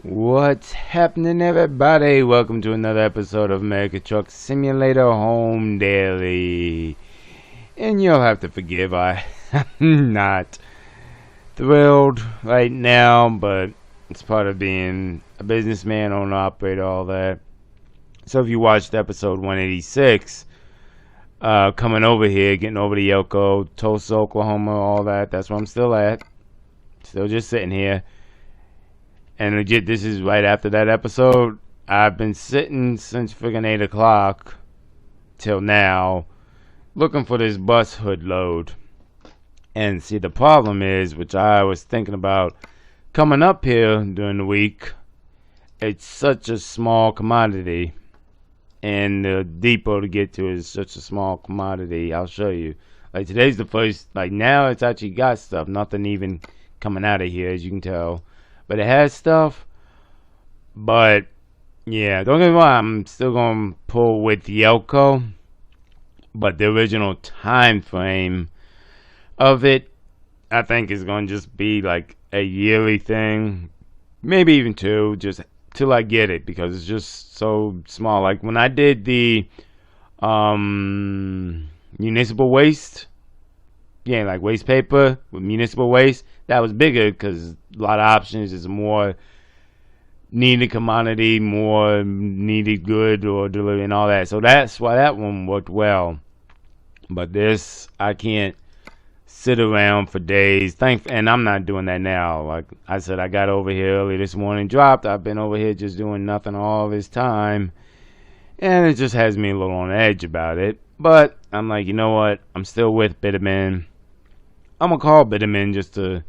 What's happening, everybody? Welcome to another episode of Mega Truck Simulator Home Daily. And you'll have to forgive, I'm not thrilled right now, but it's part of being a businessman, owner, operator, all that. So if you watched episode 186, coming over here, getting over to Yelko, Tulsa, Oklahoma, all that, that's where I'm still at. Still just sitting here. And legit, this is right after that episode. I've been sitting since friggin' 8 o'clock till now looking for this bus hood load. And see, the problem is, which I was thinking about coming up here during the week, it's such a small commodity. And the depot to get to is such a small commodity. I'll show you. Like, today's the first, like, now it's actually got stuff. Nothing even coming out of here, as you can tell. But it has stuff. But yeah, don't get me wrong, I'm still gonna pull with Yelko. But the original time frame of it, I think, is gonna just be like a yearly thing, maybe even 2, just till I get it, because it's just so small. Like when I did the municipal waste, yeah, like waste paper with municipal waste, that was bigger because a lot of options. Is more needed commodity, more needed good or delivery and all that. So that's why that one worked well. But this, I can't sit around for days. And I'm not doing that now. Like I said, I got over here early this morning, dropped. I've been over here just doing nothing all this time. And it just has me a little on edge about it. But I'm like, you know what? I'm still with Bitterman. I'm going to call Bitterman just to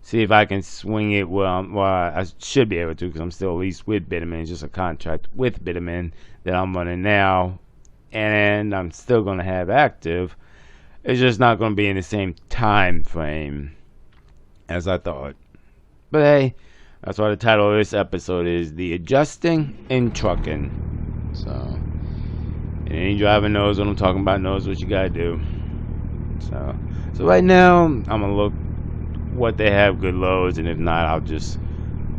see if I can swing it. Well, I should be able to, because I'm still at least with Bitterman. It's just a contract with Bitterman that I'm running now. And I'm still going to have active. It's just not going to be in the same time frame as I thought. But hey, that's why the title of this episode is The Adjusting in Trucking. So, and any driver knows what I'm talking about, knows what you got to do. So right now, I'm going to look what they have good loads, and if not, I'll just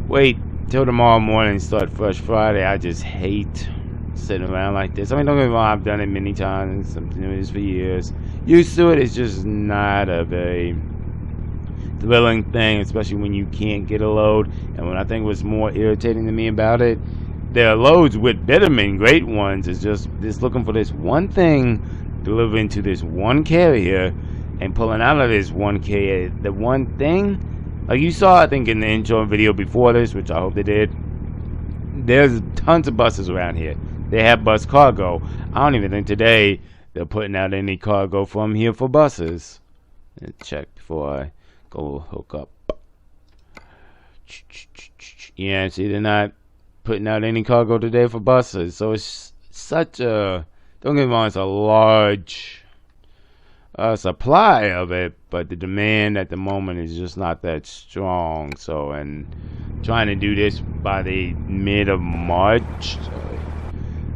wait till tomorrow morning and start Fresh Friday. I just hate sitting around like this. I mean, don't get me wrong, I've done it many times. I've been doing this for years. Used to it. It's just not a very thrilling thing, especially when you can't get a load. And what I think was more irritating to me about it, there are loads with Bitterman, great ones. It's just looking for this one thing, delivering to this one carrier, and pulling out of this one carrier. The one thing, like you saw, I think, in the intro video before this, which I hope they did, there's tons of buses around here. They have bus cargo. I don't even think today they're putting out any cargo from here for buses. Let's check before I go hook up. Yeah, see, they're not putting out any cargo today for buses. So it's such a, don't get me wrong, it's a large supply of it, but the demand at the moment is just not that strong. So, and trying to do this by the mid of March,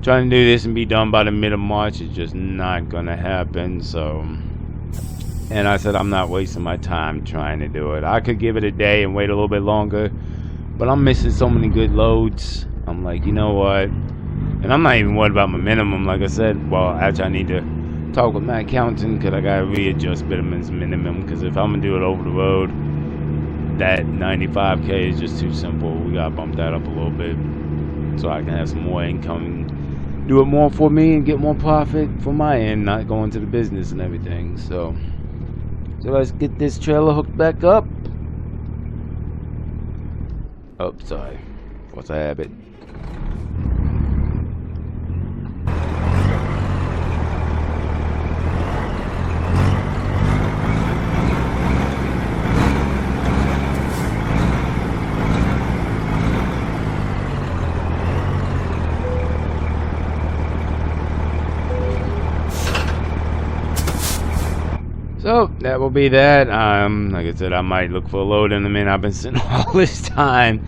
trying to do this and be done by the mid of March is just not gonna happen. So, and I said I'm not wasting my time trying to do it. I could give it a day and wait a little bit longer, but I'm missing so many good loads. I'm like, you know what? And I'm not even worried about my minimum. Like I said, well, actually I need to talk with my accountant, because I gotta readjust Bitterman's minimum, because if I'm gonna do it over the road, that 95K is just too simple. We gotta bump that up a little bit so I can have some more income, do it more for me and get more profit for my end, not going to the business and everything. So let's get this trailer hooked back up. Oh, sorry, what's a habit? So that will be that. Like I said, I might look for a load in a minute. I've been sitting all this time.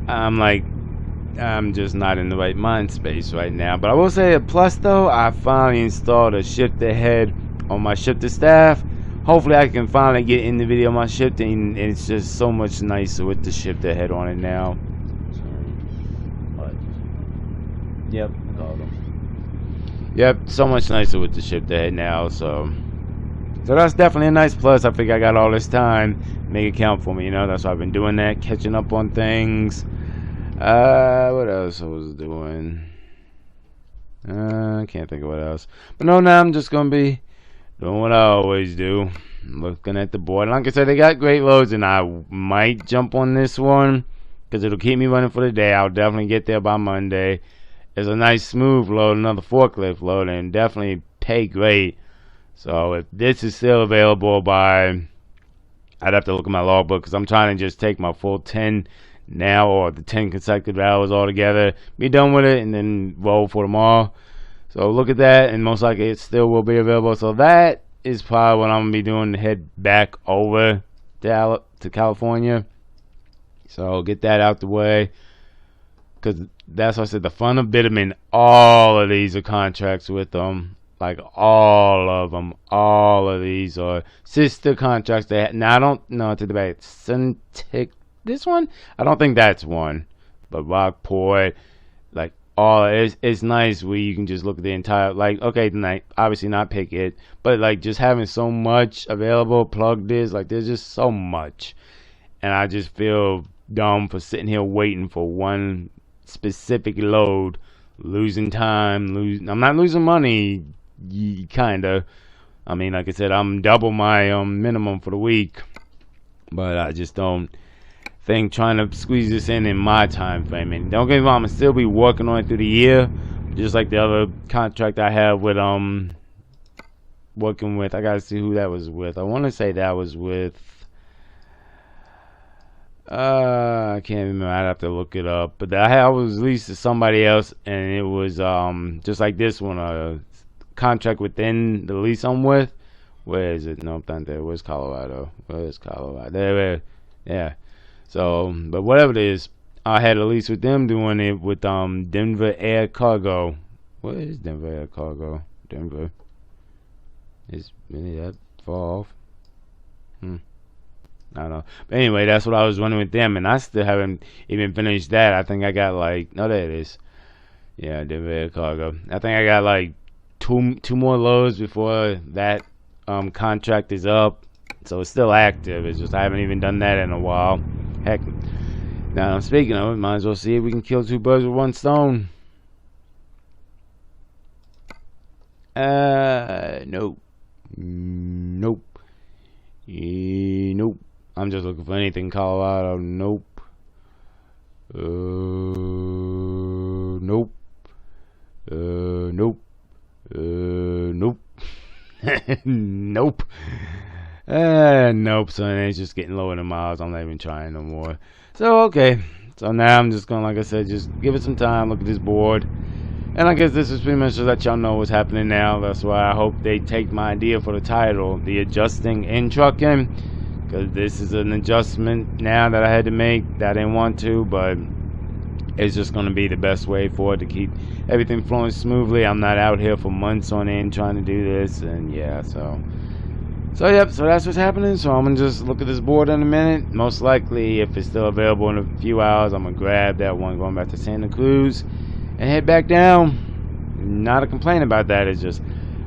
I'm just not in the right mind space right now. But I will say a plus though, I finally installed a shifter head on my shifter staff. Hopefully I can finally get in the video my shifting. It's just so much nicer with the shifter head on it now. Yep, called them. Yep, so much nicer with the ship they had now. So that's definitely a nice plus. I think I got all this time, make it count for me. You know, that's why I've been doing that, catching up on things. What else I was doing? I can't think of what else. But no, now I'm just gonna be doing what I always do. Looking at the board. Like I said, they got great loads, and I might jump on this one because it'll keep me running for the day. I'll definitely get there by Monday. It's a nice smooth load, another forklift load, and definitely pay great. So if this is still available by, I'd have to look at my logbook because I'm trying to just take my full 10 now, or the 10 consecutive hours altogether, be done with it, and then roll for tomorrow. So look at that, and most likely it still will be available. So that is probably what I'm going to be doing to head back over to California. So get that out the way, because that's what I said, the fun of Bitterman, all of these are contracts with them. Like all of these are sister contracts. Now I don't know to debate Cintiq. This one, I don't think that's one, but Rockport, like all it's nice where you can just look at the entire, like, okay, obviously not pick it, but like just having so much available, plug this, like there's just so much, and I just feel dumb for sitting here waiting for one specific load, losing time, I'm not losing money, kinda. I mean, like I said, I'm double my minimum for the week, but I just don't think trying to squeeze this in my time frame. And don't get me wrong, I'm gonna still be working on it through the year, just like the other contract I have with working with. I gotta see who that was with. I want to say that was with. I can't remember. I'd have to look it up. But I was leased to somebody else, and it was just like this one, a contract within the lease I'm with. Where is it? Nope, not there. Where's Colorado? Where's Colorado? There. Yeah. So, but whatever it is, I had a lease with them doing it with Denver Air Cargo. What is Denver Air Cargo? Denver. Is really that far off? I don't know. But anyway, that's what I was running with them, and I still haven't even finished that. I think I got like, no, there it is. Yeah, Denver Air Cargo. I think I got like two more loads before that contract is up. So it's still active. It's just I haven't even done that in a while. Heck, now speaking of it, might as well see if we can kill two birds with one stone. Nope. Nope. Nope. I'm just looking for anything Colorado. Nope. Nope. Nope. Nope. Nope. Nope, son. It's just getting lower than miles. I'm not even trying no more. So, okay. So now I'm just going to, like I said, just give it some time. Look at this board. And I guess this is pretty much to let y'all know what's happening now. That's why I hope they take my idea for the title, the adjusting in trucking. Because this is an adjustment now that I had to make that I didn't want to. But it's just going to be the best way for it to keep everything flowing smoothly. I'm not out here for months on end trying to do this. And yeah, so yep, so that's what's happening. So I'm gonna just look at this board in a minute. Most likely, if it's still available in a few hours, I'm gonna grab that one going back to Santa Cruz and head back down. Not a complaint about that. It's just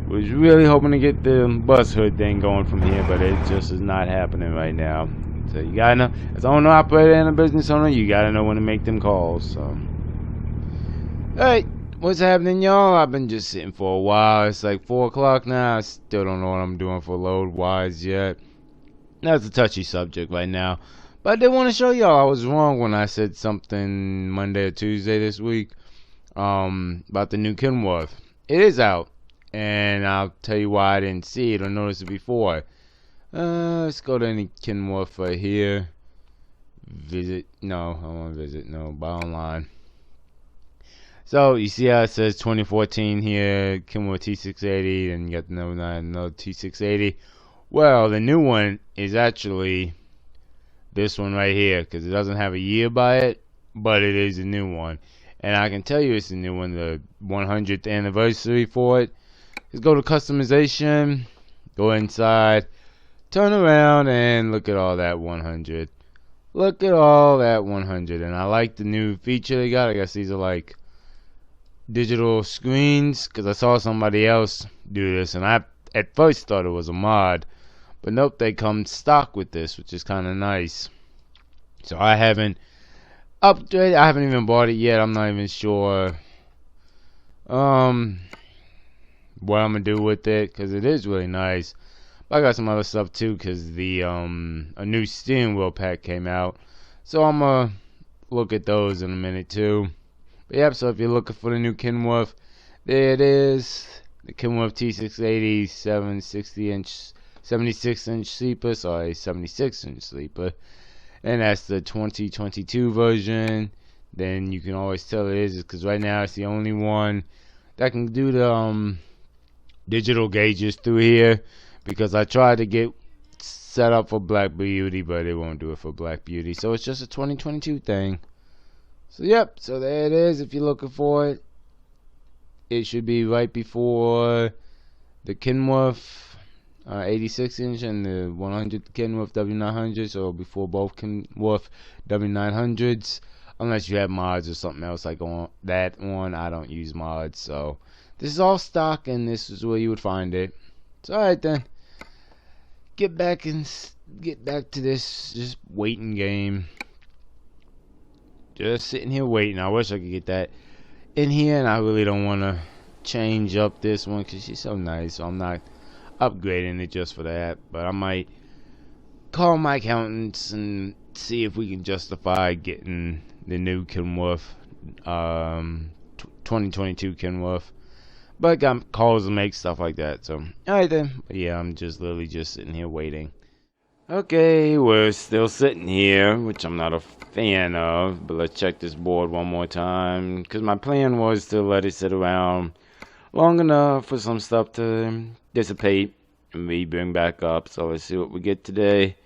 was really hoping to get the bus hood thing going from here, but it just is not happening right now. So you gotta know, as owner operator and a business owner, you gotta know when to make them calls. So, alright. What's happening, y'all? I've been just sitting for a while. It's like 4 o'clock now. I still don't know what I'm doing for load-wise yet. That's a touchy subject right now. But I did want to show y'all I was wrong when I said something Monday or Tuesday this week about the new Kenworth. It is out. And I'll tell you why I didn't see it or notice it before. Let's go to any Kenworth right here. Visit. No, I want to visit. No, buy online. So you see how it says 2014 here, Kenworth T680, and you got another T680. Well, the new one is actually this one right here, because it doesn't have a year by it, but it is a new one. And I can tell you it's a new one, the 100th anniversary for it. Just go to customization, go inside, turn around, and look at all that 100. Look at all that 100, and I like the new feature they got. I guess these are like digital screens because I saw somebody else do this, and I at first thought it was a mod, but nope, they come stock with this, which is kind of nice. So I haven't upgraded. I haven't even bought it yet. I'm not even sure what I'm gonna do with it because it is really nice. But I got some other stuff too because the a new steering wheel pack came out, so I'm gonna look at those in a minute too. But yep, so if you're looking for the new Kenworth, there it is. The Kenworth T680 760-inch, 76-inch sleeper, sorry, 76-inch sleeper. And that's the 2022 version. Then you can always tell it is because right now it's the only one that can do the digital gauges through here. Because I tried to get set up for Black Beauty, but it won't do it for Black Beauty. So it's just a 2022 thing. So yep, so there it is. If you're looking for it, it should be right before the Kenworth 86-inch and the 100 Kenworth W900, so before both Kenworth W900s, unless you have mods or something else like on that one. I don't use mods, so this is all stock, and this is where you would find it. So alright then, get back to this just waiting game. Just sitting here waiting. I wish I could get that in here, and I really don't want to change up this one because she's so nice, so I'm not upgrading it just for that. But I might call my accountants and see if we can justify getting the new Kenworth 2022 Kenworth. But got calls to make, stuff like that. So alright then, but yeah, I'm just literally just sitting here waiting. Okay, we're still sitting here, which I'm not a fan of, but let's check this board one more time, because my plan was to let it sit around long enough for some stuff to dissipate and we bring back up. So let's see what we get today.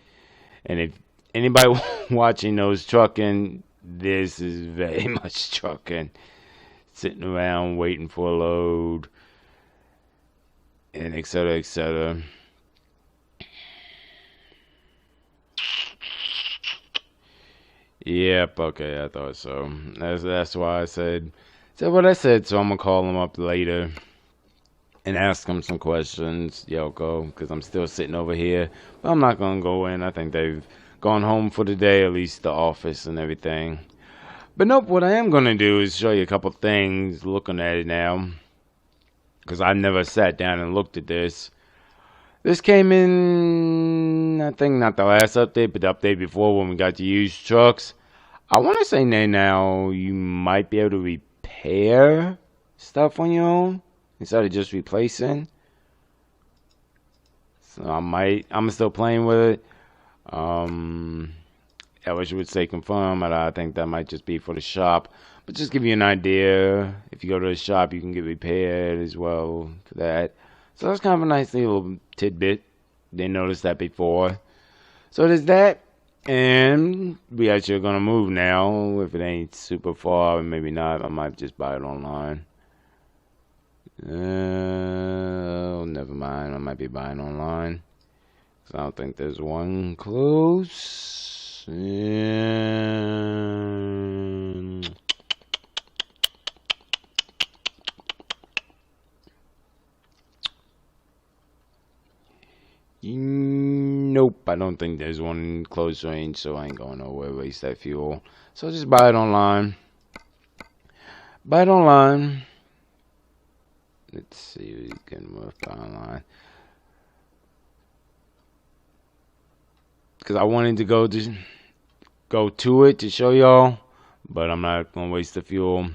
And if anybody watching knows trucking, this is very much trucking. Sitting around waiting for a load, and etc, etc. Yep, okay, I thought so. That's why I said what I said. So I'm gonna call them up later and ask them some questions, Yoko, because I'm still sitting over here. But I'm not gonna go in. I think they've gone home for the day, at least the office and everything. But nope, what I am gonna do is show you a couple things looking at it now, because I never sat down and looked at this. This came in, I think, not the last update, but the update before when we got to use trucks. I want to say now you might be able to repair stuff on your own instead of just replacing. So I'm still playing with it. I wish it would say confirm, but I think that might just be for the shop. But just give you an idea, if you go to the shop, you can get repaired as well for that. So that's kind of a nice little tidbit. Didn't notice that before. So there's that. And we actually are going to move now. If it ain't super far, maybe not. I might just buy it online. Never mind. I might be buying online. Because I don't think there's one close. And nope, I don't think there's one in close range, so I ain't going nowhere waste that fuel. So just buy it online. Buy it online. Let's see if we can buy online. Because I wanted to go to it to show y'all, but I'm not gonna waste the fuel.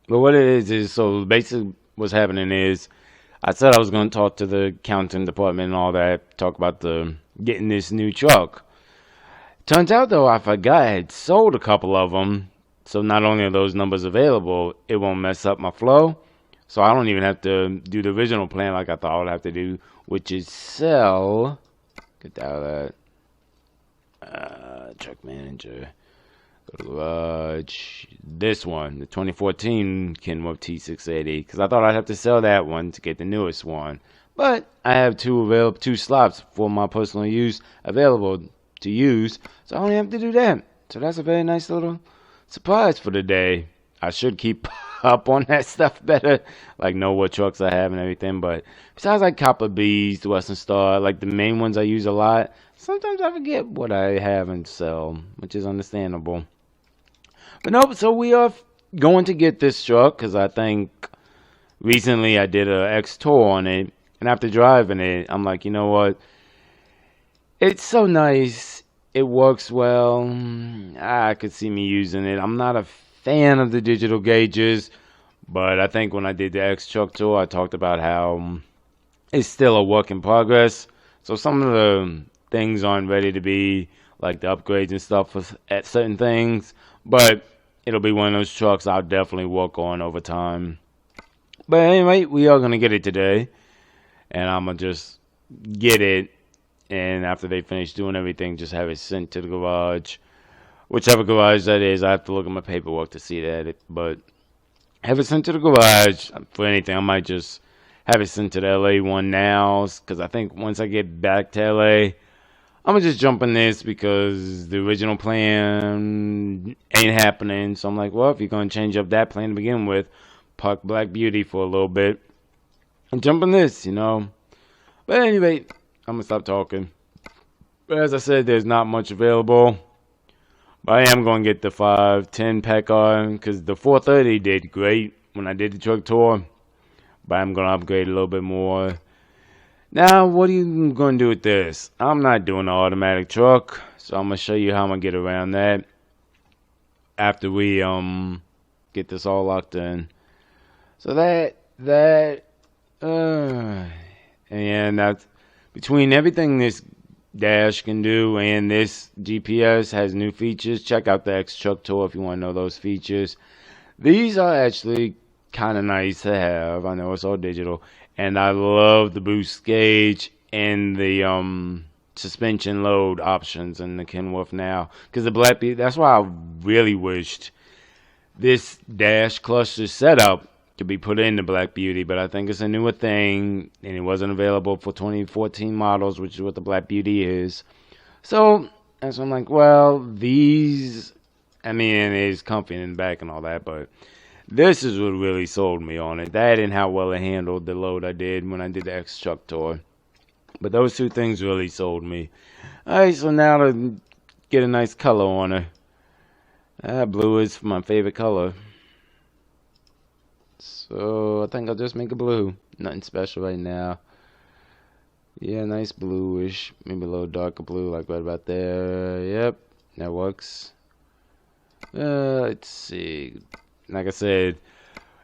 But what it is so basically what's happening is, I said I was going to talk to the accounting department and all that, talk about getting this new truck. Turns out, though, I forgot I had sold a couple of them. So not only are those numbers available, it won't mess up my flow. So I don't even have to do the original plan like I thought I would have to do, which is sell. Get out of that. Truck manager. Go to garage. This one, the 2014 Kenworth T680, because I thought I'd have to sell that one to get the newest one. But I have two slots for my personal use available to use, so I only have to do that. So that's a very nice little surprise for the day. I should keep up on that stuff better, like know what trucks I have and everything. But besides like Copper Bees, the Western Star, like the main ones I use a lot, sometimes I forget what I have and sell, which is understandable. But nope, so we are going to get this truck because I think recently I did a X tour on it, and after driving it, I'm like, you know what? It's so nice. It works well. I could see me using it. I'm not a fan of the digital gauges, but I think when I did the X truck tour, I talked about how it's still a work in progress. So some of the things aren't ready to be like the upgrades and stuff at certain things, but it'll be one of those trucks I'll definitely work on over time. But anyway, we are gonna get it today, and I'm gonna just get it, and after they finish doing everything, just have it sent to the garage, whichever garage that is. I have to look at my paperwork to see that, but have it sent to the garage. For anything, I might just have it sent to the LA one now, because I think once I get back to LA, I'm gonna just jump in this because the original plan ain't happening. So I'm like, well, if you're gonna change up that plan to begin with, park Black Beauty for a little bit and jump in this, you know. But anyway, I'm gonna stop talking. But as I said, there's not much available. But I am gonna get the 510 pack on because the 430 did great when I did the truck tour. But I'm gonna upgrade a little bit more. Now, what are you gonna do with this? I'm not doing an automatic truck, so I'm gonna show you how I'm gonna get around that after we get this all locked in. So and that's between everything this dash can do and this GPS has new features. Check out the X Truck Tour if you want to know those features. These are actually kind of nice to have. I know it's all digital, and I love the boost gauge and the suspension load options in the Kenworth now. Because the Black Beauty, that's why I really wished this dash cluster setup could be put in the Black Beauty, but I think it's a newer thing, and it wasn't available for 2014 models, which is what the Black Beauty is. So, and so I'm like, well, these, I mean, it is comfy in the back and all that, but this is what really sold me on it. That and how well it handled the load I did when I did the X Truck Tour. But those two things really sold me. Alright, so now to get a nice color on her. Blue is my favorite color. So I think I'll just make a blue. Nothing special right now. Yeah, nice bluish. Maybe a little darker blue, like right about there. Yep, that works. Let's see. Like I said,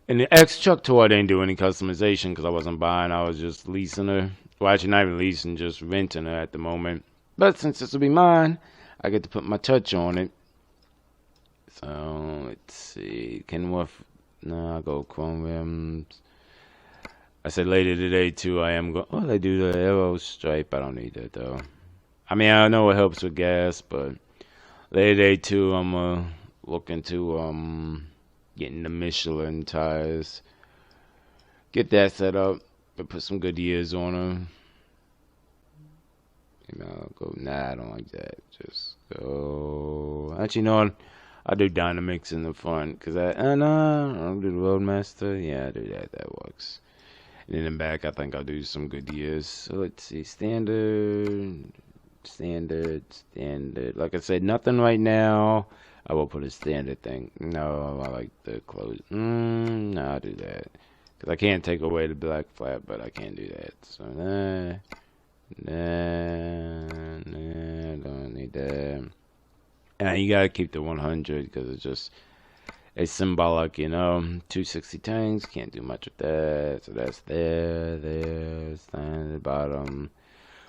in the X Truck Tour, I didn't do any customization because I wasn't buying. I was just leasing her. Well, actually, not even leasing, just renting her at the moment. But since this will be mine, I get to put my touch on it. So let's see. Kenworth. No, I'll go chrome rims. I said later today too. I am going. Oh, they do the arrow stripe. I don't need that though. I mean, I know it helps with gas, but later today too, I'm look into getting the Michelin tires. Get that set up. And put some good years on them. You know, go. Nah, I don't like that. Just go. Actually, no. I do Dynamics in the front because no, I don't do the Roadmaster. Yeah, I do that. That works. And then in the back, I think I'll do some good years. So let's see, standard. Like I said, nothing right now. I will put a standard thing. No, I like the close. No, I'll do that because I can't take away the black flat, but I can do that. So don't need that. And you gotta keep the 100 because it's symbolic, you know. 260 tanks, can't do much with that. So that's there, stand at the bottom.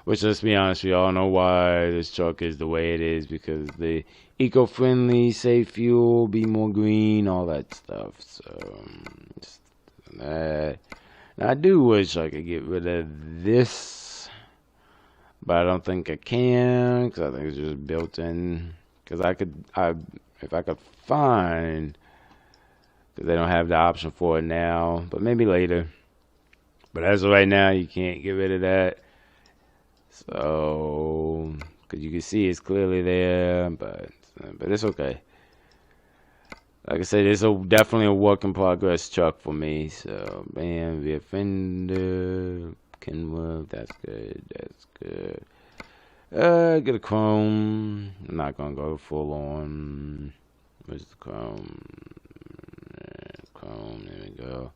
Which, let's be honest, we all know why this truck is the way it is because the eco-friendly, save fuel, be more green, all that stuff. So just that. Now, I do wish I could get rid of this, but I don't think I can because I think it's just built in. Because if I could find, because they don't have the option for it now, but maybe later. But as of right now, you can't get rid of that. So, because you can see it's clearly there, but it's okay. Like I said, it's definitely a work in progress truck for me. So, man, the fender can work. That's good. That's good. Get a chrome. I'm not gonna go full on. Where's the chrome? Chrome. There we go.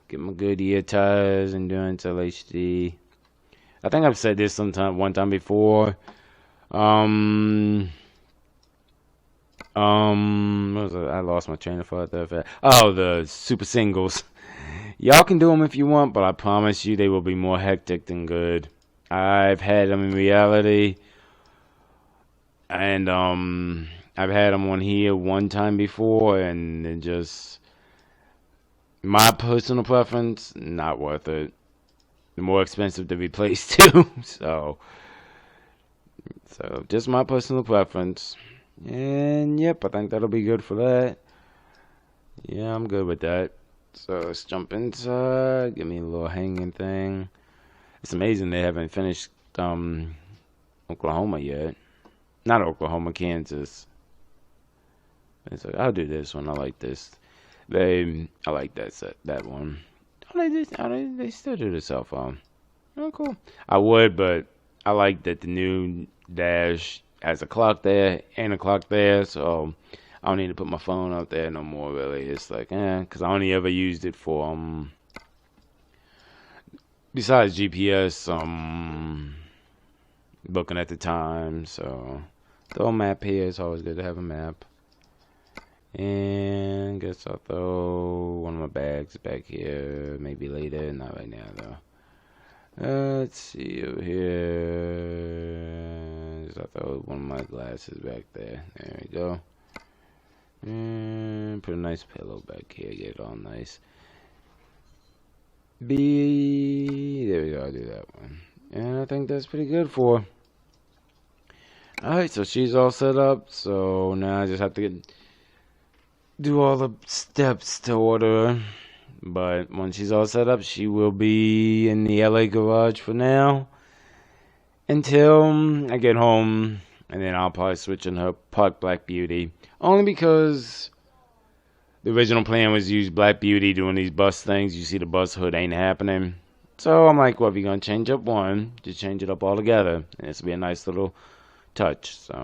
Get my Goodyear tires, Endurance LHD. I think I've said this one time before. What was it? I lost my train of thought there. Oh, the super singles. Y'all can do them if you want, but I promise you they will be more hectic than good. I've had them in reality, and I've had them on here one time before, and it just my personal preference, not worth it. They're more expensive to replace too, so just my personal preference. And yep, I think that'll be good for that. Yeah, I'm good with that. So let's jump inside. Give me a little hanging thing. It's amazing they haven't finished Oklahoma yet. Not Oklahoma, Kansas. It's like, I'll do this one. I like this. I like that one. They still do the cell phone. Oh, cool. I would, but I like that the new Dash has a clock there and a clock there, so I don't need to put my phone up there no more, really. It's like, because I only ever used it for, besides GPS, booking at the time, so throw a map here. It's always good to have a map. And guess I'll throw one of my bags back here, maybe later, not right now, though. Let's see over here. I'll throw one of my glasses back there. There we go. And put a nice pillow back here. Get it all nice. There we go. I'll do that one. And I think that's pretty good for her. Alright, so she's all set up. So now I just have to do all the steps to order her. But once she's all set up, she will be in the LA garage for now until I get home, and then I'll probably switch in her Park Black Beauty. Only because the original plan was to use Black Beauty doing these bus things. You see the bus hood ain't happening. So I'm like, well, if you're going to change up one, just change it up altogether. And this will be a nice little touch. So,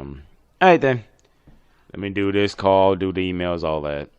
alright then. Let me do this call, do the emails, all that.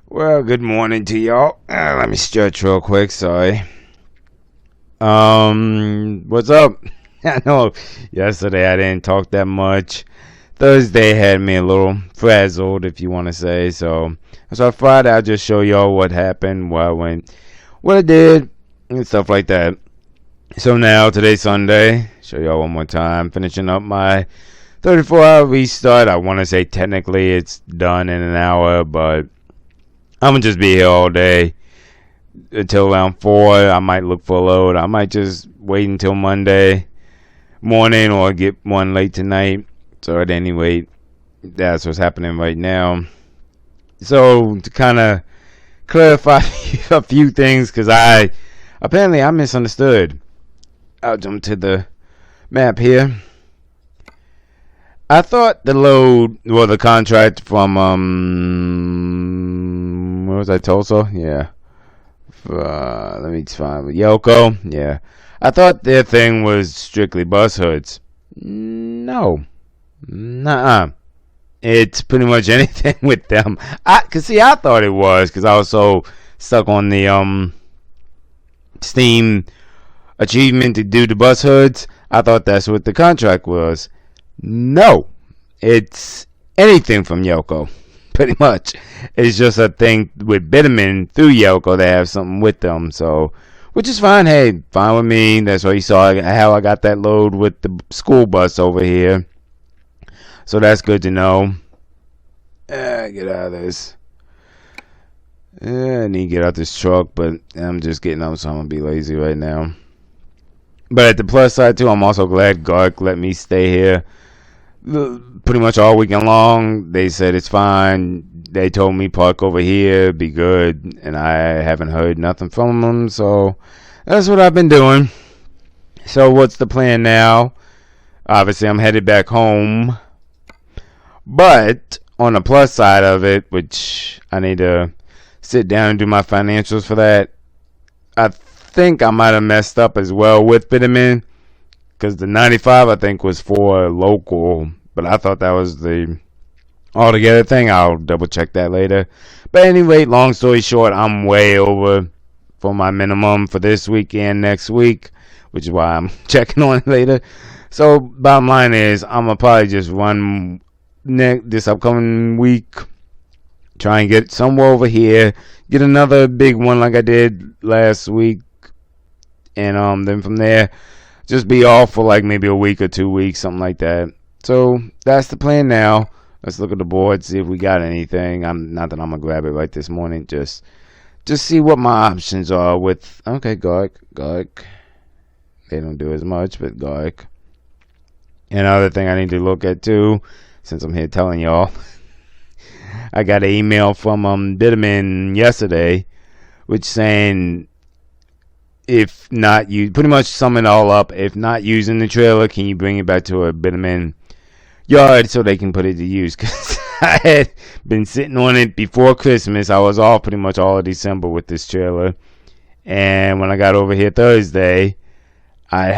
Well, good morning to y'all. Let me stretch real quick. Sorry. What's up? I know yesterday I didn't talk that much. Thursday had me a little frazzled, if you want to say. So Friday I'll just show y'all what happened, where I went, what I did, and stuff like that. So now today's Sunday. Show y'all one more time. Finishing up my 34-hour restart. I want to say technically it's done in an hour, but I'm gonna just be here all day until around 4. I might look for a load. I might just wait until Monday morning or get one late tonight. So at any rate, that's what's happening right now. So to kind of clarify a few things, because I misunderstood. I'll jump to the map here. I thought the load, well, the contract from where was I, Tulsa? Yeah. Let me find Yoko. Yeah. I thought their thing was strictly bus hoods. No. Nuh-uh. It's pretty much anything with them. I thought it was, because I was so stuck on the Steam achievement to do the bus hoods. I thought that's what the contract was. No. It's anything from Yoko. Pretty much. It's just a thing with Bitterman through Yoko. They have something with them. So, which is fine. Hey, fine with me. That's why you saw how I got that load with the school bus over here. So that's good to know. Get out of this. I need to get out this truck, but I'm just getting up, so I'm going to be lazy right now. But at the plus side, too, I'm also glad Gark let me stay here pretty much all weekend long. They said it's fine. They told me park over here, be good, and I haven't heard nothing from them, so that's what I've been doing. So what's the plan now? Obviously, I'm headed back home. But on the plus side of it, which I need to sit down and do my financials for that, I think I might have messed up as well with Vitamin, because the 95 I think was for local, but I thought that was the altogether thing. I'll double check that later. But anyway, long story short, I'm way over for my minimum for this week and next week, which is why I'm checking on it later. So bottom line is, I'm gonna probably just run this upcoming week, try and get somewhere over here, get another big one like I did last week, and then from there just be off for like maybe a week or 2 weeks, something like that. So that's the plan now. Let's look at the board, see if we got anything. Not that I'm gonna grab it right this morning, just see what my options are with. Okay, Gark, they don't do as much, but Gark. Another thing I need to look at too, since I'm here telling y'all, I got an email from Bitterman yesterday, which saying, if not, you pretty much sum it all up. If not using the trailer, can you bring it back to a Bitterman yard so they can put it to use? Because I had been sitting on it before Christmas. I was off pretty much all of December with this trailer, and when I got over here Thursday, I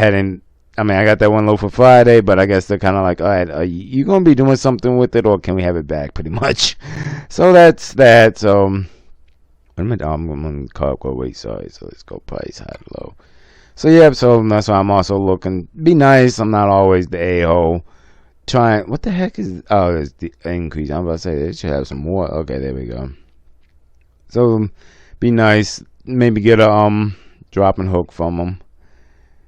got that one load for Friday, but I guess they're kind of like, all right, are you going to be doing something with it, or can we have it back, pretty much? So that's that. So I'm going to call wait, sorry. So let's go price, high, low. So yeah, so that's why I'm also looking. Be nice. I'm not always the a-hole. Trying, what the heck is, oh, it's the increase. I'm about to say, they should have some more. Okay, there we go. So be nice. Maybe get a dropping hook from them.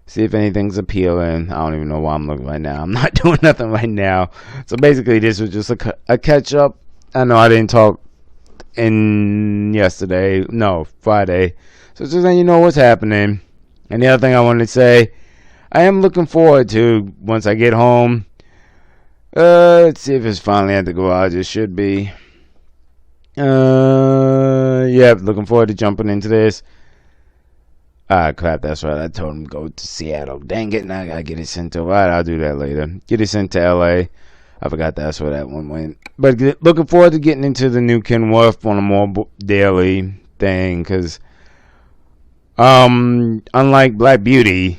See if anything's appealing. I don't even know why I'm looking right now. I'm not doing nothing right now. So basically, this was just a catch up. I know I didn't talk Friday. So just letting you know what's happening. And the other thing I wanted to say, I am looking forward to, once I get home, let's see if it's finally at the garage. It should be. Yeah, looking forward to jumping into this. Ah, crap, that's right. I told him to go to Seattle. Dang it, now I gotta get it sent to. Alright, I'll do that later. Get it sent to LA. I forgot that's where that one went. But looking forward to getting into the new Kenworth on a more daily thing, because unlike Black Beauty,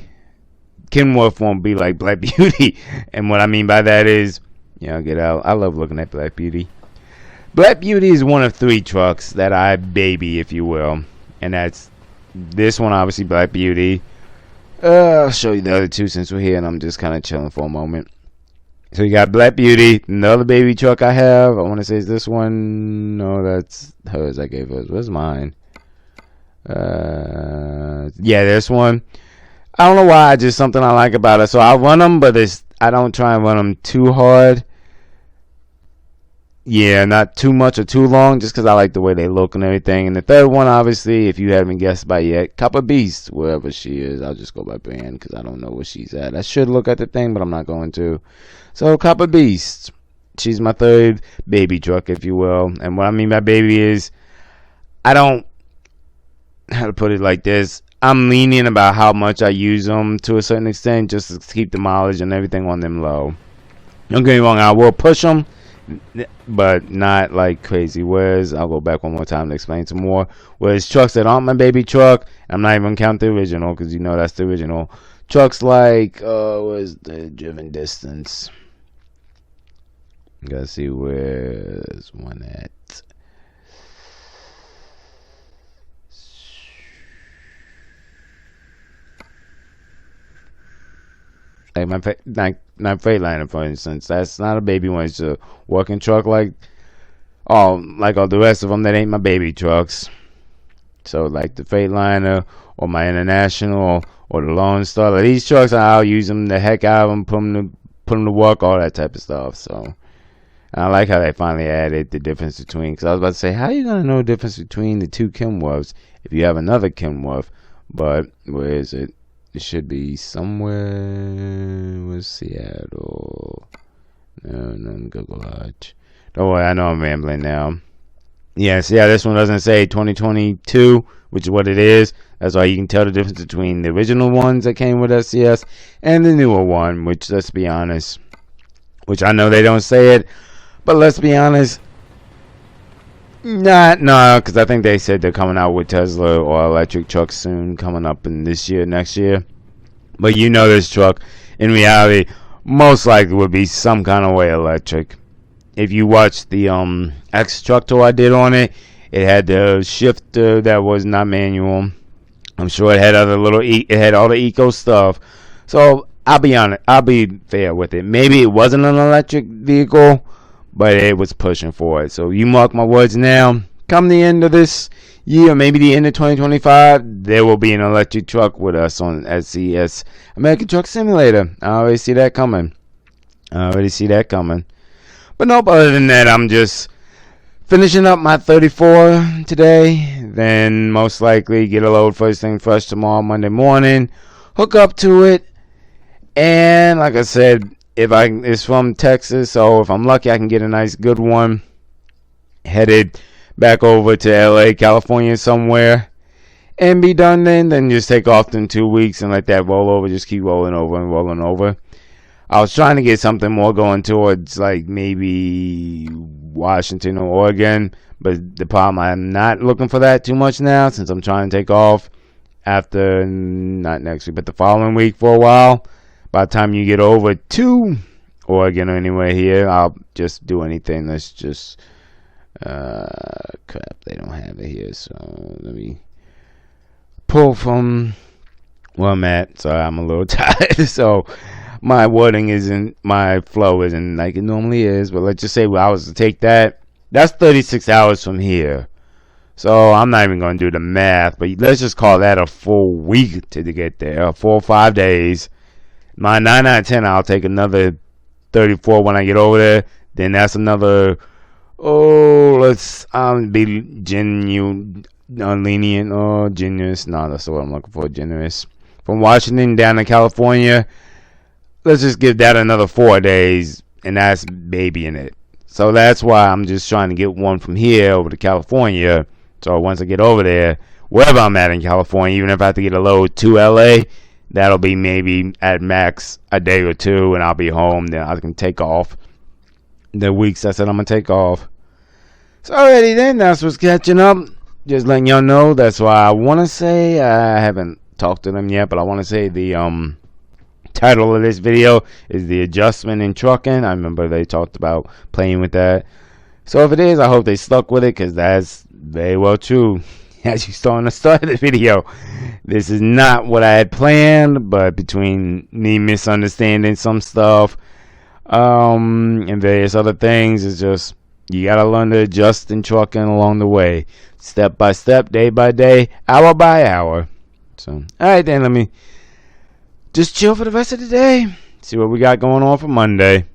Kenworth won't be like Black Beauty. And what I mean by that is, get out. I love looking at Black Beauty. Black Beauty is one of 3 trucks that I baby, if you will. And that's this one, obviously, Black Beauty. I'll show you the other 2 since we're here and I'm just kind of chilling for a moment. So you got Black Beauty, another baby truck I have. I want to say it's this one. No, that's hers. I gave hers. Where's mine? Yeah, this one. I don't know why. Just something I like about it. So I run them, but I don't try and run them too hard. Yeah, not too much or too long, just because I like the way they look and everything. And the third one, obviously, if you haven't guessed by yet, Copper Beast, wherever she is. I'll just go by brand because I don't know where she's at. I should look at the thing, but I'm not going to. So, Copper Beast. She's my third baby truck, if you will. And what I mean by baby is, I don't, how to put it like this, I'm lenient about how much I use them to a certain extent, just to keep the mileage and everything on them low. Don't get me wrong, I will push them, but not like crazy. Whereas, I'll go back one more time to explain some more. Whereas trucks that aren't my baby truck, I'm not even count the original, because you know that's the original. Trucks like, where's the driven distance? Gotta see where's one at. Like my Freightliner, for instance, that's not a baby one. It's a working truck like all the rest of them that ain't my baby trucks. So like the Freightliner or my International or the Lone Star, like these trucks, I'll use them the heck out of them, put them to work, all that type of stuff. So and I like how they finally added the difference between. Because I was about to say, how are you gonna know the difference between the 2 Kenworths if you have another Kenworth? But where is it? It should be somewhere with Seattle. No, Google Arch. Don't worry, I know I'm rambling now. Yes, yeah, this one doesn't say 2022, which is what it is. That's why you can tell the difference between the original ones that came with SCS and the newer one, which, let's be honest, which I know they don't say it, but let's be honest, no, because I think they said they're coming out with Tesla or electric trucks soon, coming up in this year, next year. But you know this truck, in reality, most likely would be some kind of way electric. If you watch the X truck tour I did on it, it had the shifter that was not manual. I'm sure it had it had all the eco stuff. So I'll be honest, I'll be fair with it. Maybe it wasn't an electric vehicle, but it was pushing for it. So you mark my words now. Come the end of this year, maybe the end of 2025, there will be an electric truck with us on SCS American Truck Simulator. I already see that coming. But nope, other than that, I'm just finishing up my 34 today. Then most likely get a load first thing fresh tomorrow, Monday morning. Hook up to it. And like I said, it's from Texas, so if I'm lucky, I can get a nice good one. Headed back over to LA, California somewhere, and be done then just take off in 2 weeks and let that roll over. Just keep rolling over and rolling over. I was trying to get something more going towards like maybe Washington or Oregon, but the problem, I'm not looking for that too much now since I'm trying to take off after, not next week, but the following week for a while. By the time you get over to Oregon or anywhere here, I'll just do anything. Let's just crap, they don't have it here, so let me pull from where I'm at. Sorry, I'm a little tired, so my my flow isn't like it normally is, but let's just say I was to take that's 36 hours from here. So I'm not even going to do the math, but let's just call that a full week to get there, 4 or 5 days. My 9 out of 10, I'll take another 34 when I get over there. Then that's another, let's be lenient or generous. No, that's what I'm looking for, generous. From Washington down to California, let's just give that another 4 days, and that's babying it. So that's why I'm just trying to get one from here over to California. So once I get over there, wherever I'm at in California, even if I have to get a load to LA, that'll be maybe at max a day or 2, and I'll be home. Then I can take off the weeks I said I'm going to take off. So already then, that's what's catching up. Just letting y'all know, that's why I want to say, I haven't talked to them yet, but I want to say the title of this video is The Adjustment in Trucking. I remember they talked about playing with that. So if it is, I hope they stuck with it, because that's very well true. As you saw in the start of the video, this is not what I had planned, but between me misunderstanding some stuff, and various other things, it's just you gotta learn to adjust and trucking along the way, step by step, day by day, hour by hour. So, all right, then, let me just chill for the rest of the day. See what we got going on for Monday.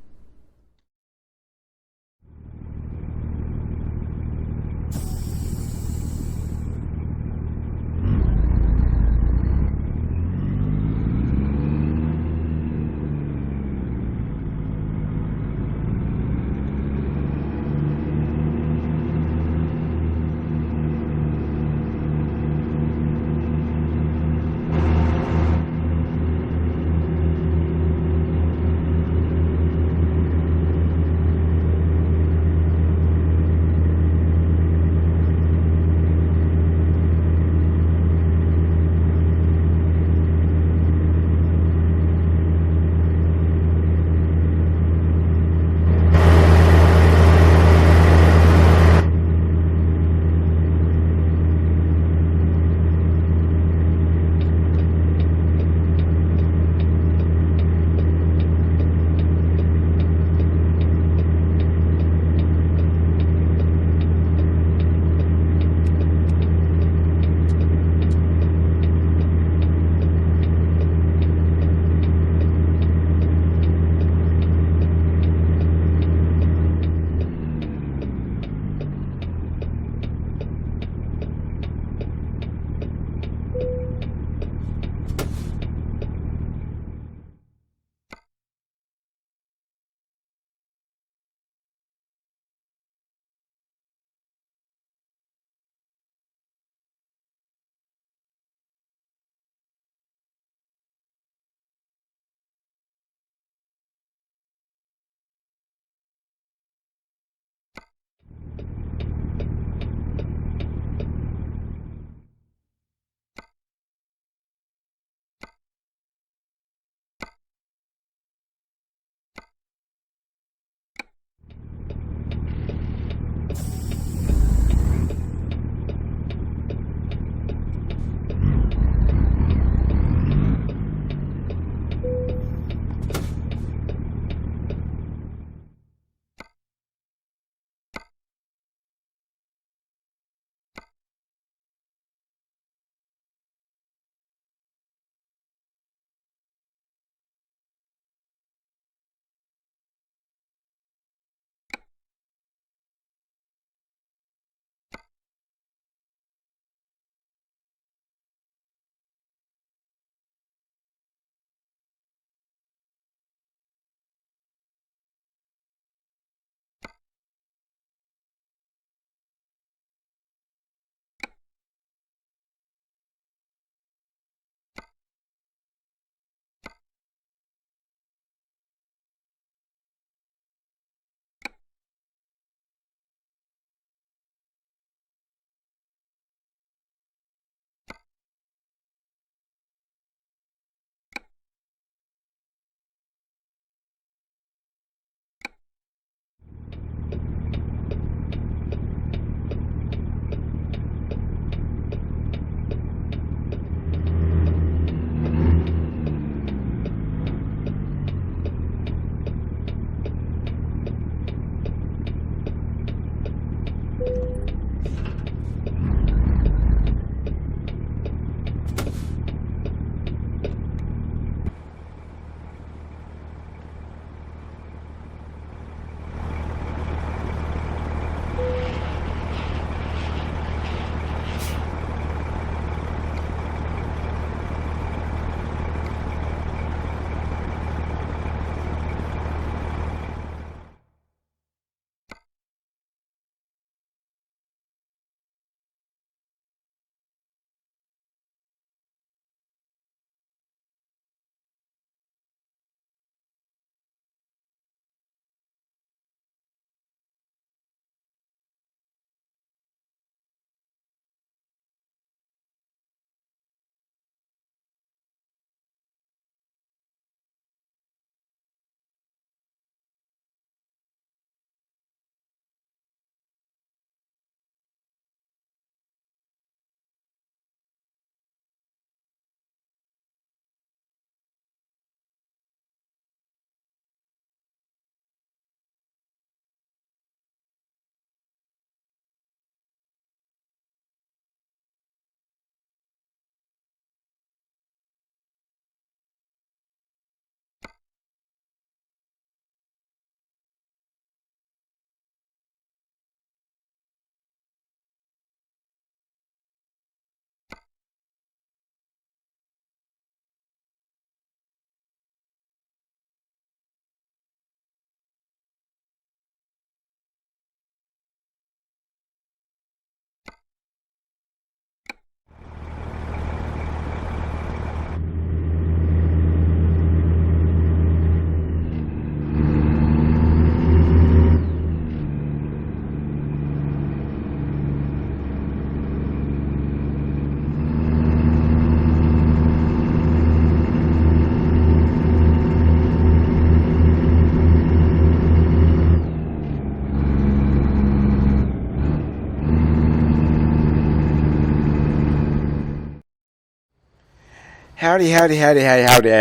Howdy, howdy, howdy, howdy, howdy.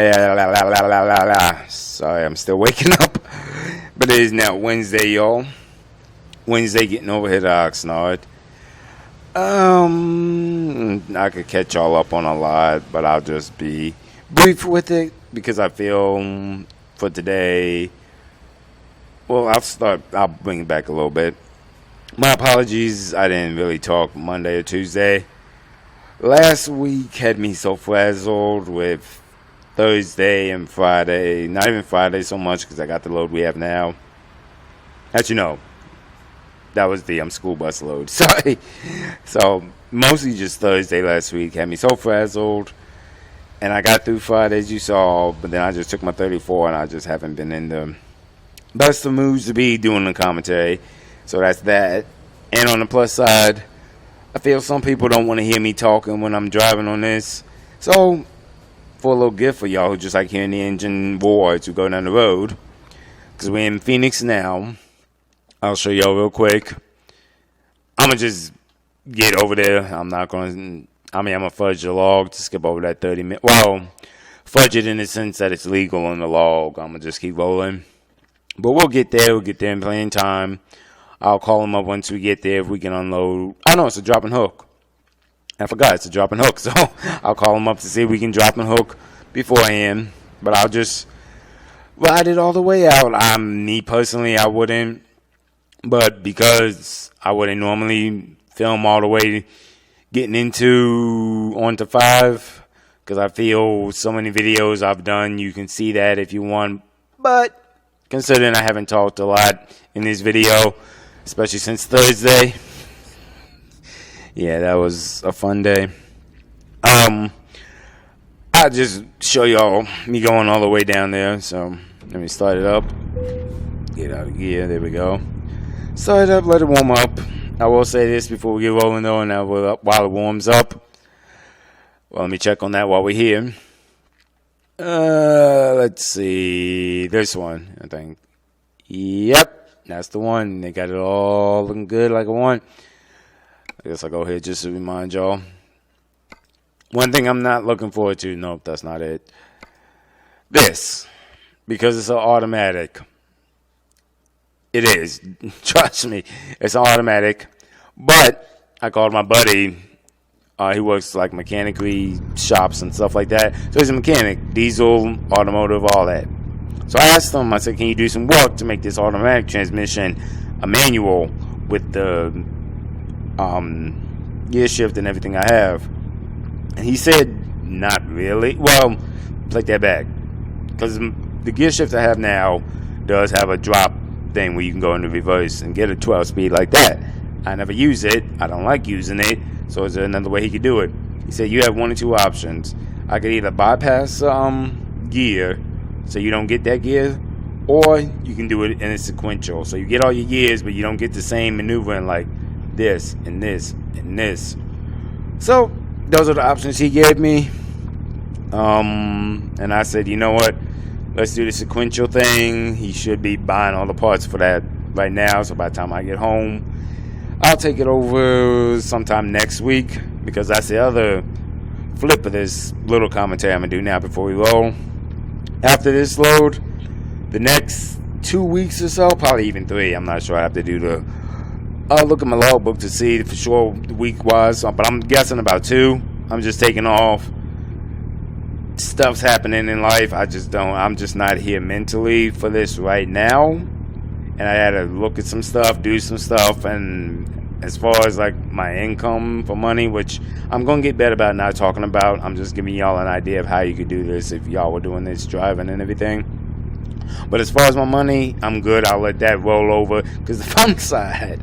Sorry, I'm still waking up. But it is now Wednesday, y'all. Wednesday, getting over here to Oxnard. I could catch y'all up on a lot, but I'll just be brief with it because I feel for today. Well, I'll bring it back a little bit. My apologies, I didn't really talk Monday or Tuesday. Last week had me so frazzled with Thursday and Friday. Not even Friday so much because I got the load we have now. As you know, that was the school bus load. Sorry. So, mostly just Thursday last week had me so frazzled. And I got through Friday, as you saw, but then I just took my 34 and I just haven't been in the best of moods to be doing the commentary. So that's that. And on the plus side, I feel some people don't want to hear me talking when I'm driving on this. So, for a little gift for y'all who just like hearing the engine roar to go down the road, because we're in Phoenix now, I'll show y'all real quick. I'm going to just get over there. I'm going to fudge the log to skip over that 30 minutes. Well, fudge it in the sense that it's legal on the log. I'm going to just keep rolling. But we'll get there. We'll get there in plain time. I'll call him up once we get there if we can unload. Oh, no, it's a drop and hook. I forgot it's a drop and hook. So I'll call him up to see if we can drop and hook beforehand. But I'll just ride it all the way out. Me personally, I wouldn't. But because I wouldn't normally film all the way getting onto 5. Because I feel so many videos I've done, you can see that if you want. But considering I haven't talked a lot in this video, especially since Thursday. Yeah, that was a fun day. I'll just show y'all me going all the way down there. So, let me start it up. Get out of gear. There we go. Start it up. Let it warm up. I will say this before we get rolling, though, and while it warms up. Well, let me check on that while we're here. Let's see. This one, I think. Yep. That's the one. They got it all looking good like I want. I guess I'll go ahead just to remind y'all. One thing I'm not looking forward to. Nope, that's not it. This. Because it's an automatic. It is. Trust me. It's an automatic. But I called my buddy. He works like mechanically shops and stuff like that. So he's a mechanic. Diesel, automotive, all that. So I asked him, I said, can you do some work to make this automatic transmission a manual with the gear shift and everything I have? And he said, not really. Well, take that back. Because the gear shift I have now does have a drop thing where you can go into reverse and get a 12-speed like that. I never use it. I don't like using it. So is there another way he could do it? He said, you have one or two options. I could either bypass gear, so you don't get that gear, or you can do it in a sequential. So you get all your gears, but you don't get the same maneuvering like this and this and this. So those are the options he gave me. And I said, you know what? Let's do the sequential thing. He should be buying all the parts for that right now. So by the time I get home, I'll take it over sometime next week, because that's the other flip of this little commentary I'm going to do now before we roll. After this load, the next 2 weeks or so, probably even 3, I'm not sure. I have to do I'll look at my logbook to see for sure week-wise, but I'm guessing about 2. I'm just taking off. Stuff's happening in life. I'm just not here mentally for this right now. And I had to look at some stuff, do some stuff, and as far as like my income for money, which I'm going to get better about not talking about. I'm just giving y'all an idea of how you could do this if y'all were doing this driving and everything. But as far as my money, I'm good. I'll let that roll over, because the fun side,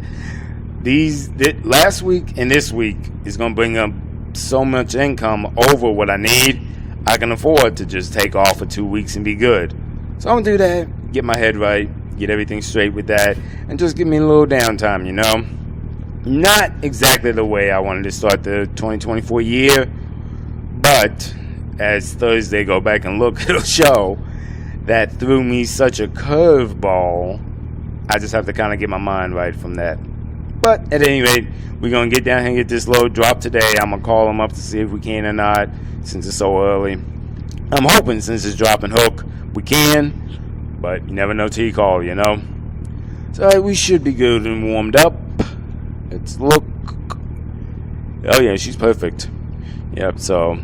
last week and this week is going to bring up so much income over what I need. I can afford to just take off for 2 weeks and be good. So I'm going to do that, get my head right, get everything straight with that, and just give me a little downtime, you know. Not exactly the way I wanted to start the 2024 year, but as Thursday go back and look, it'll show that threw me such a curveball. I just have to kind of get my mind right from that. But at any rate, we're going to get down here and get this load dropped today. I'm going to call them up to see if we can or not, since it's so early. I'm hoping since it's dropping hook, we can, but you never know till you call, you know. So we should be good and warmed up. Let's look. Oh yeah, she's perfect. Yep, so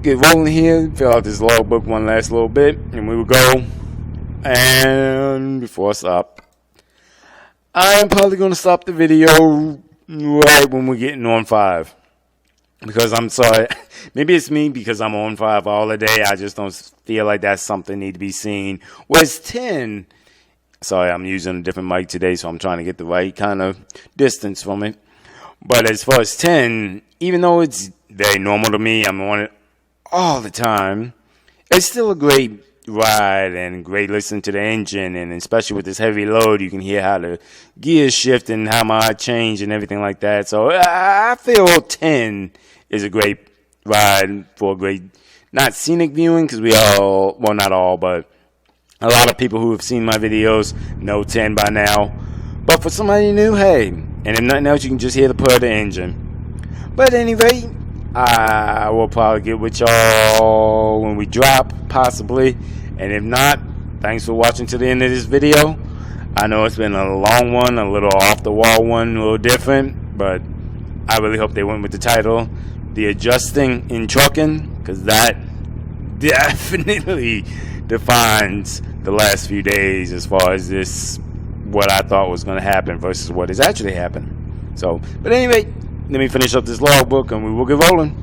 get rolling here, fill out this logbook one last little bit, and we will go. And before I stop, I'm probably going to stop the video right when we're getting on 5. Because I'm sorry, maybe it's me because I'm on 5 all the day. I just don't feel like that's something need to be seen. Whereas 10, sorry, I'm using a different mic today, so I'm trying to get the right kind of distance from it. But as far as 10, even though it's very normal to me, I'm on it all the time, it's still a great ride and great listen to the engine, and especially with this heavy load, you can hear how the gears shift and how my change and everything like that. So I feel 10 is a great ride for a great, not scenic viewing, because we all, well, not all, but a lot of people who have seen my videos know 10 by now. But for somebody new, hey, and if nothing else, you can just hear the purr of the engine. But at any rate, I will probably get with y'all when we drop, possibly. And if not, thanks for watching to the end of this video. I know it's been a long one, a little off the wall one, a little different, but I really hope they went with the title, The Adjusting in Trucking, because that definitely defines the last few days as far as this, what I thought was going to happen versus what is actually happening. So, but anyway, let me finish up this logbook and we will get rolling.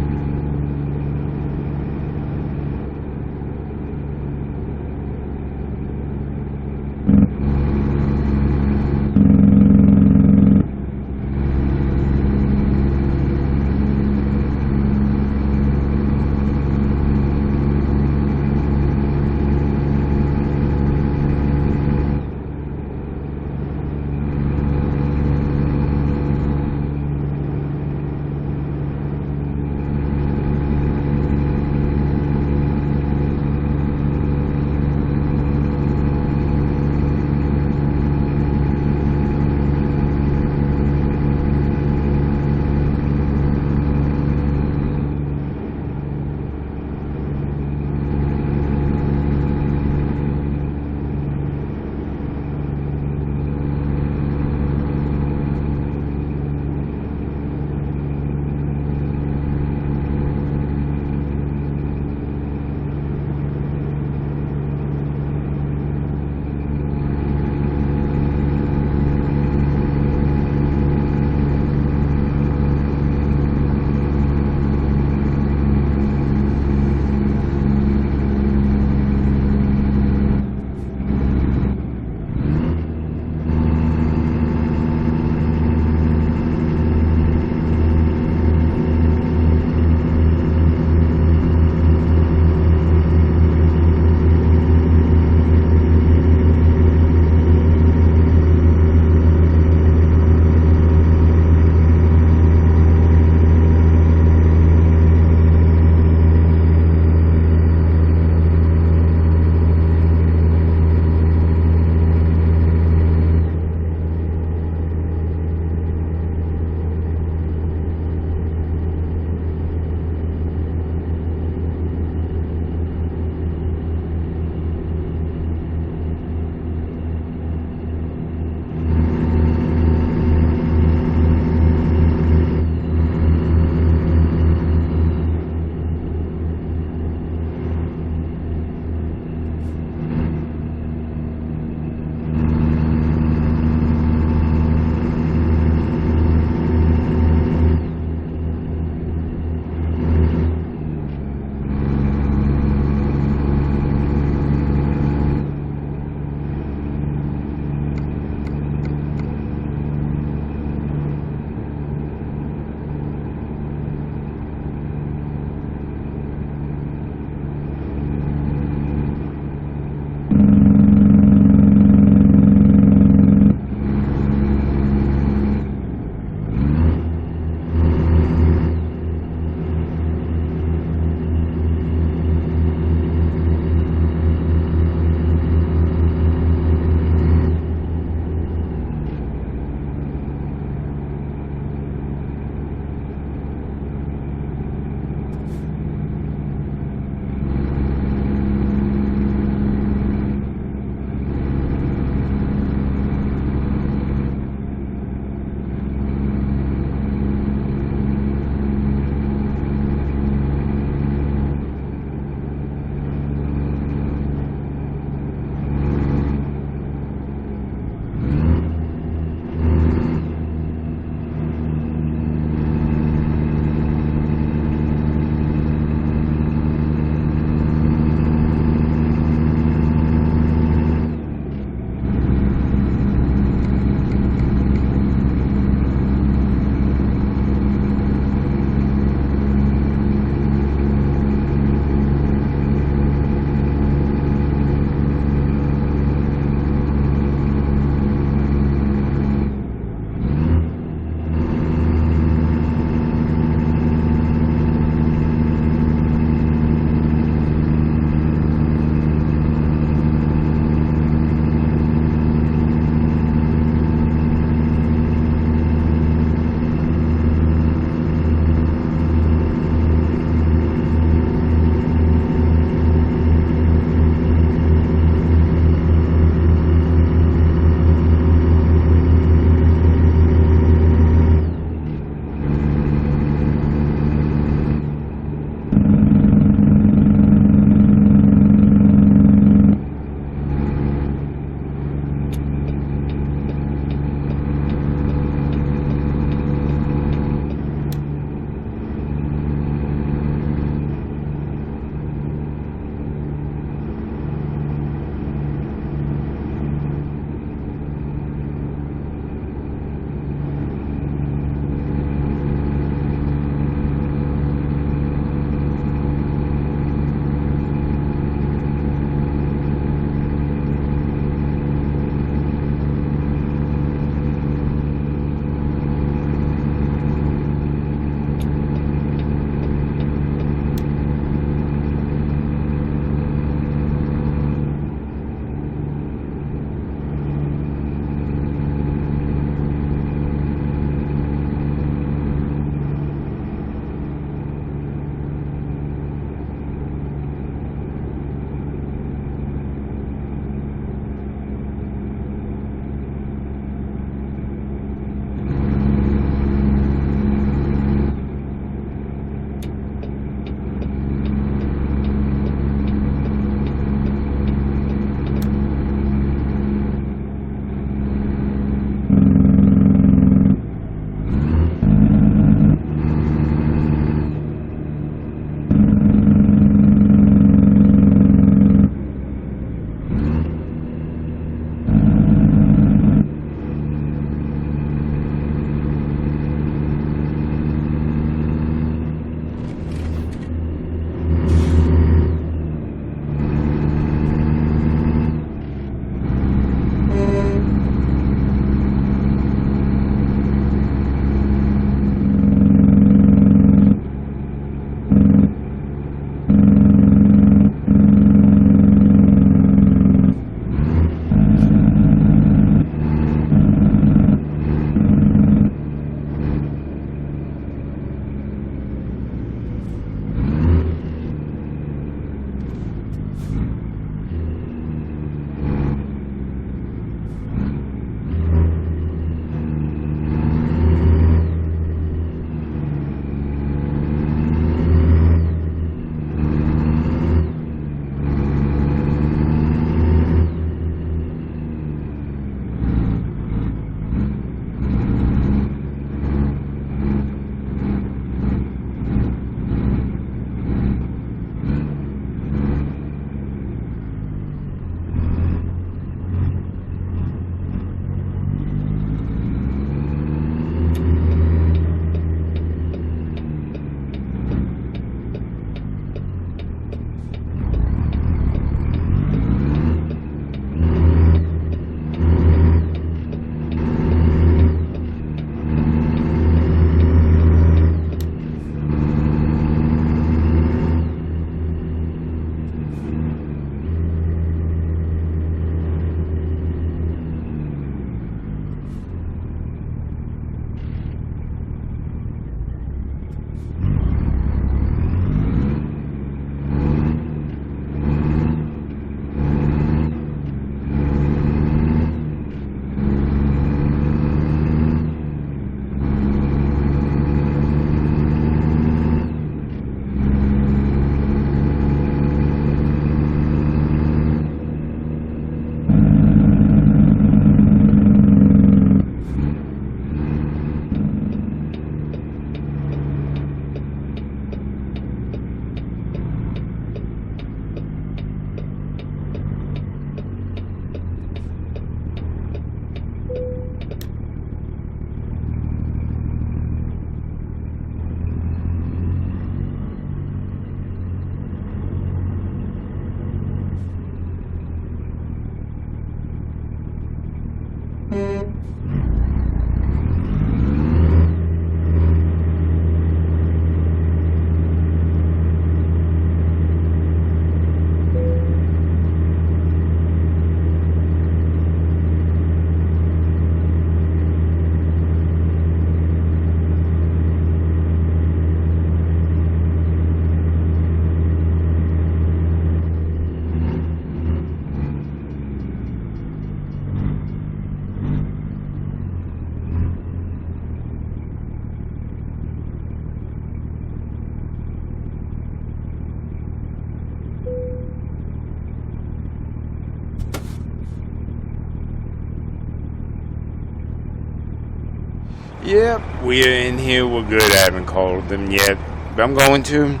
Yep, we're in here. We're good. I haven't called them yet, but I'm going to.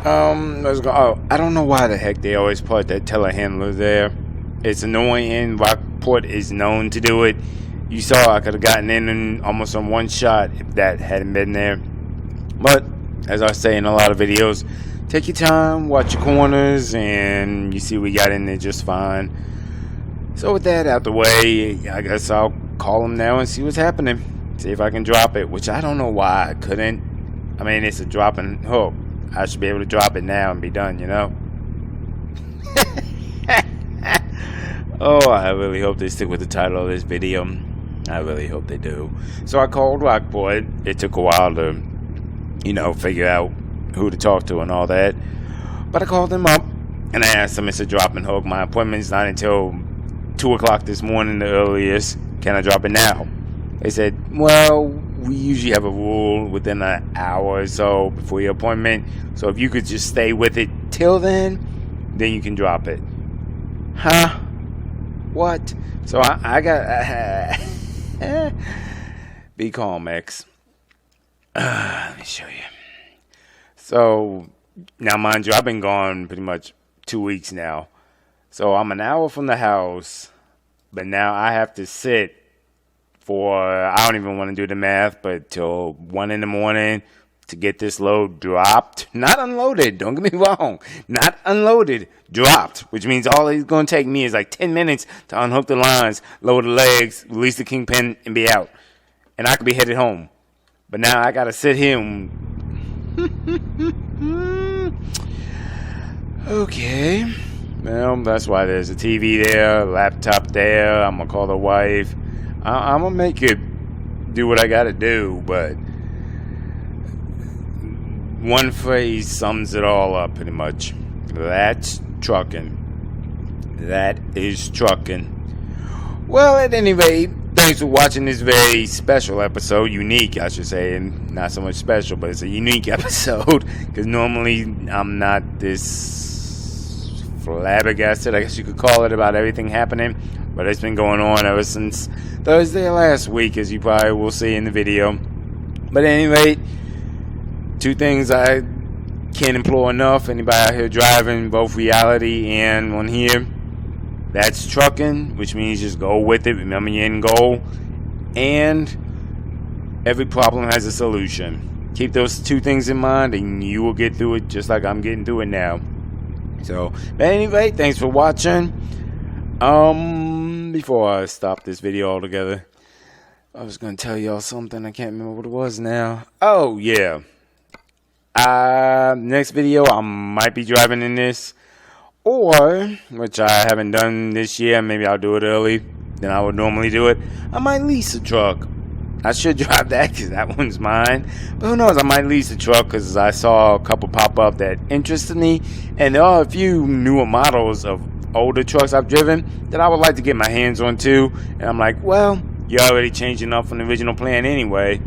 Let's go. Oh, I don't know why the heck they always put that telehandler there. It's annoying. Rockport is known to do it. You saw I could have gotten in almost on one shot if that hadn't been there. But as I say in a lot of videos, take your time, watch your corners, and you see we got in there just fine. So with that out the way, I guess I'll call him now and see what's happening. See if I can drop it, which I don't know why I couldn't. I mean, it's a dropping hook. I should be able to drop it now and be done, you know? Oh, I really hope they stick with the title of this video. I really hope they do. So I called Rockport. It took a while to, figure out who to talk to and all that. But I called them up and I asked them, it's a dropping hook. My appointment's not until 2 o'clock this morning, the earliest. Can I drop it now? They said, well, we usually have a rule within an hour or so before your appointment. So if you could just stay with it till then you can drop it. Huh? What? So I got... Be calm, X. Let me show you. So, now mind you, I've been gone pretty much 2 weeks now. So I'm an hour from the house, but now I have to sit for, I don't even want to do the math, but till 1 in the morning to get this load dropped. Not unloaded, don't get me wrong. Not unloaded, dropped, which means all it's going to take me is like 10 minutes to unhook the lines, lower the legs, release the kingpin, and be out. And I could be headed home. But now I got to sit here and... Okay. Well, that's why there's a TV there, a laptop there. I'm going to call the wife. I'm going to make it do what I got to do, but one phrase sums it all up pretty much. That's trucking. That is trucking. Well, at any rate, thanks for watching this very special episode. Unique, I should say, and not so much special, but it's a unique episode because normally I'm not this flabbergasted, I guess you could call it, about everything happening. But it's been going on ever since Thursday last week, as you probably will see in the video. But at any rate, 2 things I can't implore enough. Anybody out here driving, both reality and on here, that's trucking, which means just go with it. Remember your end goal. And every problem has a solution. Keep those 2 things in mind and you will get through it just like I'm getting through it now. So, but anyway, thanks for watching. Before I stop this video altogether, I was going to tell y'all something. I can't remember what it was now. Oh, yeah. Next video, I might be driving in this. Or, which I haven't done this year, maybe I'll do it early than I would normally do it. I might lease a truck. I should drive that because that one's mine. But who knows, I might lease a truck because I saw a couple pop up that interested me. And there are a few newer models of older trucks I've driven that I would like to get my hands on too. And I'm like, well, you're already changing up from the original plan anyway.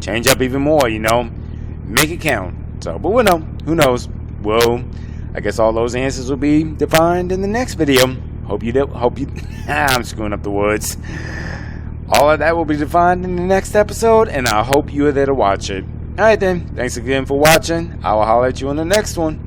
Change up even more, Make it count. So, but we'll know. Who knows? Well, I guess all those answers will be defined in the next video. I'm screwing up the words. All of that will be defined in the next episode, and I hope you are there to watch it. Alright then, thanks again for watching. I will holler at you on the next one.